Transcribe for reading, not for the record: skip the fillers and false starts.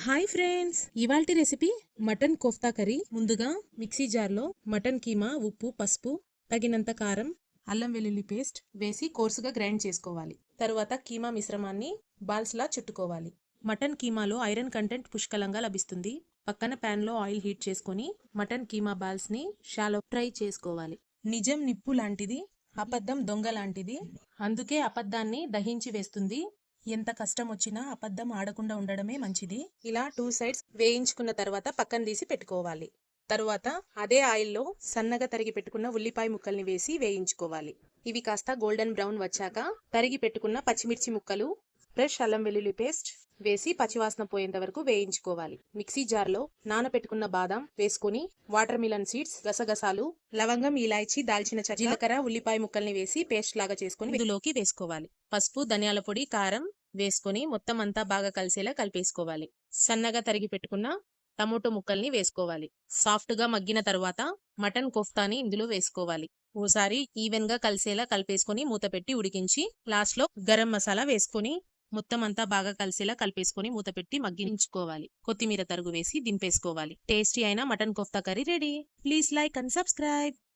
Hi friends, ఇవాల్టి recipe mutton kofta curry. ముందుగా mixie జార్లో మటన్ కీమా, ఉప్పు, పసుపు, తగినంత కారం, అల్లం వెల్లుల్లి పేస్ట్ వేసి కోర్సుగా గ్రైండ్ చేసుకోవాలి. తరువాత కీమా మిశ్రమాన్ని బాల్స్ లా చుట్టుకోవాలి. మటన్ కీమాలో ఐరన్ కంటెంట్ పుష్కలంగా లభిస్తుంది. పక్కన ప్యాన్ లో ఆయిల్ హీట్ చేసుకొని మటన్ కీమా బాల్స్ ని షాలో ఫ్రై చేసుకోవాలి. నిజం నిప్పు లాంటిది, అబద్ధం దొంగ లాంటిది. అందుకే అబద్ధాన్ని దహించి వేస్తుంది. ఎంత కష్టం వచ్చినా అబద్ధం ఆడకుండా ఉండడమే మంచిది. ఇలా 2 సైడ్స్ వేయించుకున్న తర్వాత పక్కన తీసి పెట్టుకోవాలి. తరువాత అదే ఆయిల్లో సన్నగా తరిగి పెట్టుకున్న ఉల్లిపాయ ముక్కల్ని వేసి వేయించుకోవాలి. ఇవి కాస్త గోల్డెన్ బ్రౌన్ వచ్చాక తరిగి పెట్టుకున్న పచ్చిమిర్చి ముక్కలు, ఫ్రెష్ అల్లం వెల్లుల్లి పేస్ట్ వేసి పచ్చివాసన పోయేంత వరకు వేయించుకోవాలి. మిక్సీ జార్లో నానబెట్టుకున్న బాదం వేసుకుని వాటర్ మిలన్ సీడ్స్, గసగసాలు, లవంగం, ఇలాయచీ, దాల్చిన చెక్క, జీలకర్ర, ఉల్లిపాయ ముక్కల్ని వేసి పేస్ట్ లాగా చేసుకుని ఇందులోకి వేసుకోవాలి. పసుపు, ధనియాల పొడి, కారం వేసుకొని మొత్తం అంతా బాగా కలిసేలా కలిపేసుకోవాలి. సన్నగా తరిగి పెట్టుకున్న టమోటో ముక్కల్ని వేసుకోవాలి. సాఫ్ట్ గా మగ్గిన తర్వాత మటన్ కోఫ్తాని ఇందులో వేసుకోవాలి. ఓసారి ఈవెన్ గా కలిసేలా కలిపేసుకొని మూత పెట్టి ఉడికించి లాస్ట్ లో గరం మసాలా వేసుకొని మొత్తం అంతా బాగా కలిసేలా కలిపేసుకొని మూత పెట్టి మగ్గించుకోవాలి. కొత్తిమీర తరుగు వేసి దింపేసుకోవాలి. టేస్టీ అయిన mutton kofta curry ready. Please like and subscribe.